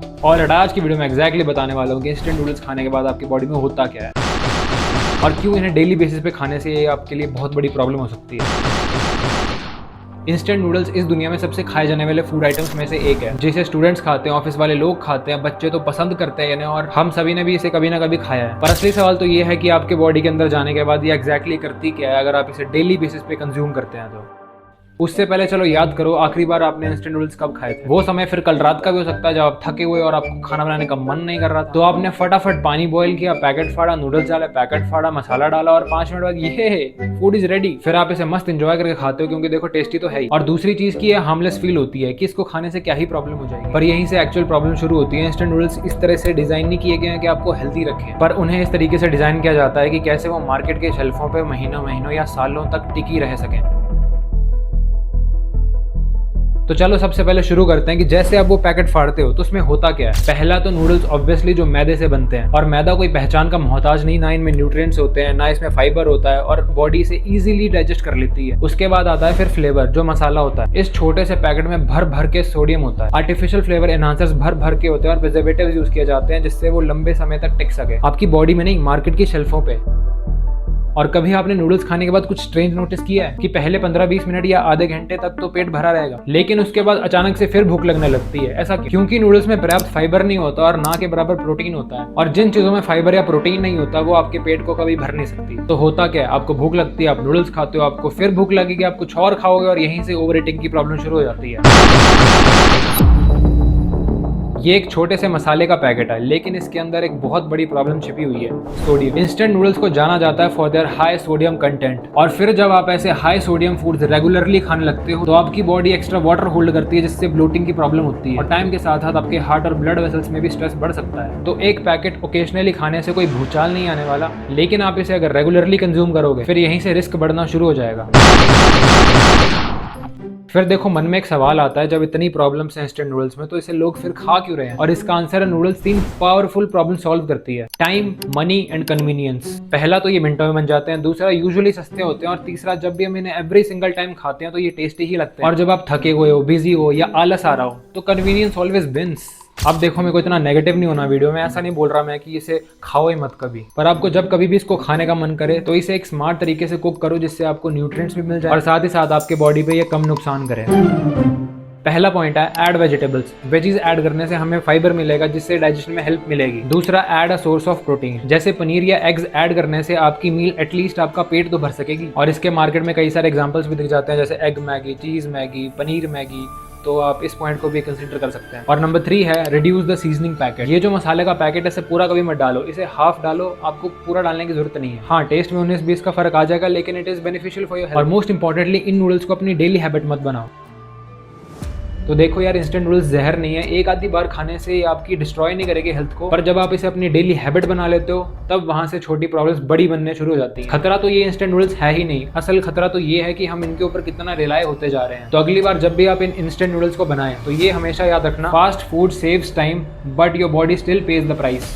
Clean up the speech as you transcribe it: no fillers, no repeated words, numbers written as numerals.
और आज की वीडियो में एग्जैक्टली बताने वाला हूँ कि इंस्टेंट नूडल्स खाने के बाद आपकी बॉडी में होता क्या है और क्यों इन्हें डेली बेसिस पे खाने से ये आपके लिए बहुत बड़ी प्रॉब्लम हो सकती है। इंस्टेंट नूडल्स इस दुनिया में सबसे खाए जाने वाले फूड आइटम्स में से एक है, जिसे स्टूडेंट्स खाते हैं, ऑफिस वाले लोग खाते हैं, बच्चे तो पसंद करते हैं और हम सभी ने भी इसे कभी ना कभी खाया है। पर असली सवाल तो ये है कि आपके बॉडी के अंदर जाने के बाद ये एग्जैक्टली करती क्या है अगर आप इसे डेली बेसिस पे कंज्यूम करते हैं तो। उससे पहले चलो याद करो आखिरी बार आपने इंस्टेंट नूडल्स कब खाए थे। वो समय फिर कल रात का भी हो सकता है जब आप थके हुए और आपको खाना बनाने का मन नहीं कर रहा था, तो आपने फटाफट पानी बॉईल किया, पैकेट फाड़ा, नूडल्स डाले, पैकेट फाड़ा, मसाला डाला और 5 मिनट बाद ये फूड इज रेडी। फिर आप इसे मस्त एंजॉय करके खाते हो क्योंकि देखो टेस्टी तो है ही, और दूसरी चीज की हार्मलेस फील होती है कि इसको खाने से क्या ही प्रॉब्लम हो जाएगी। पर यहीं से एक्चुअल प्रॉब्लम शुरू होती है। इंस्टेंट नूडल्स इस तरह से डिजाइन नहीं किए गए हैं कि आपको हेल्दी रखें, पर उन्हें इस तरीके से डिजाइन किया जाता है कि कैसे वो मार्केट के शेल्फों पे महीनों या सालों तक टिकी रह सकें। तो चलो सबसे पहले शुरू करते हैं कि जैसे आप वो पैकेट फाड़ते हो तो उसमें होता क्या है। पहला तो नूडल्स ऑब्वियसली जो मैदे से बनते हैं, और मैदा कोई पहचान का मोहताज नहीं, ना इनमें न्यूट्रिएंट्स होते हैं, ना इसमें फाइबर होता है और बॉडी से इजीली डाइजेस्ट कर लेती है। उसके बाद आता है फिर फ्लेवर, जो मसाला होता है। इस छोटे से पैकेट में भर भर के सोडियम होता है, आर्टिफिशियल फ्लेवर एनहांसर्स भर भर के होते हैं और प्रिजर्वेटिव्स यूज किए जाते हैं जिससे वो लंबे समय तक टिक सके, आपकी बॉडी में नहीं, मार्केट की शेल्फों पे। और कभी आपने नूडल्स खाने के बाद कुछ स्ट्रेंज नोटिस किया है कि पहले 15-20 मिनट या आधे घंटे तक तो पेट भरा रहेगा, लेकिन उसके बाद अचानक से फिर भूख लगने लगती है। ऐसा क्यों? क्योंकि नूडल्स में पर्याप्त फाइबर नहीं होता और ना के बराबर प्रोटीन होता है, और जिन चीजों में फाइबर या प्रोटीन नहीं होता वो आपके पेट को कभी भर नहीं सकती। तो होता क्या है, आपको भूख लगती है, आप नूडल्स खाते हो, आपको फिर भूख लगेगी, आप कुछ और खाओगे और यहीं से ओवर ईटिंग की प्रॉब्लम शुरू हो जाती है। ये एक छोटे से मसाले का पैकेट है, लेकिन इसके अंदर एक बहुत बड़ी प्रॉब्लम छिपी हुई है, सोडियम। इंस्टेंट नूडल्स को जाना जाता है for their high sodium content, और फिर जब आप ऐसे हाई सोडियम फूड्स रेगुलरली खाने लगते हो तो आपकी बॉडी एक्स्ट्रा वाटर होल्ड करती है, जिससे ब्लोटिंग की प्रॉब्लम होती है, और टाइम के साथ साथ आपके हार्ट और ब्लड वेसल्स में भी स्ट्रेस बढ़ सकता है। तो एक पैकेट ओकेजनली खाने से कोई भूचाल नहीं आने वाला, लेकिन आप इसे अगर रेगुलरली कंज्यूम करोगे फिर यहीं से रिस्क बढ़ना शुरू हो जाएगा। फिर देखो मन में एक सवाल आता है, जब इतनी प्रॉब्लम्स हैं इंस्टेंट नूडल्स में तो इसे लोग फिर खा क्यों रहे हैं? और इसका आंसर है, नूडल्स 3 पावरफुल प्रॉब्लम सॉल्व करती है: टाइम, मनी एंड कन्वीनियंस। पहला तो ये मिनटों में बन जाते हैं, दूसरा यूजुअली सस्ते होते हैं, और तीसरा जब भी हम इन्हें एवरी सिंगल टाइम खाते हैं तो ये टेस्टी ही लगते हैं। और जब आप थके हुए हो, बिजी हो या आलस आ रहा हो तो कन्वीनियंस ऑलवेज विंस। अब देखो, मेरे को इतना नेगेटिव नहीं होना वीडियो में, ऐसा नहीं बोल रहा मैं कि इसे खाओ ही मत कभी, पर आपको जब कभी भी इसको खाने का मन करे तो इसे एक स्मार्ट तरीके से कुक करो जिससे आपको न्यूट्रिएंट्स भी मिल जाए और साथ ही साथ आपके बॉडी पे ये कम नुकसान करे। पहला पॉइंट है, ऐड वेजिटेबल्स। वेजीज ऐड करने से हमें फाइबर मिलेगा जिससे डाइजेशन में हेल्प मिलेगी। दूसरा, add a source of protein, जैसे पनीर या एग्स ऐड करने से आपकी मील एटलीस्ट आपका पेट तो भर सकेगी, और इसके मार्केट में कई सारे एग्जांपल्स भी दिख जाते हैं जैसे एग मैगी, चीज मैगी, पनीर मैगी, तो आप इस पॉइंट को भी कंसीडर कर सकते हैं। और नंबर 3 है, रिड्यूस द सीजनिंग पैकेट। ये जो मसाले का पैकेट है इसे पूरा कभी मत डालो, इसे हाफ डालो, आपको पूरा डालने की जरूरत नहीं है। हाँ, टेस्ट में 19-20 का फर्क आ जाएगा, लेकिन it is beneficial for your health. और मोस्ट इंपॉर्टेंटली, इन नूडल्स को अपनी डेली हैबिट मत बनाओ। तो देखो यार, इंस्टेंट नूडल्स जहर नहीं है, एक आधी बार खाने से आपकी डिस्ट्रॉय नहीं करेगी हेल्थ को, पर जब आप इसे अपनी डेली हैबिट बना लेते हो तब वहां से छोटी प्रॉब्लम्स बड़ी बनने शुरू हो जाती है। खतरा तो ये इंस्टेंट नूडल्स है ही नहीं, असल खतरा तो ये है कि हम इनके ऊपर कितना रिलाय होते जा रहे हैं। तो अगली बार जब भी आप इन इंस्टेंट नूडल्स को बनाएं तो ये हमेशा याद रखना, fast food saves time but your body still page the price.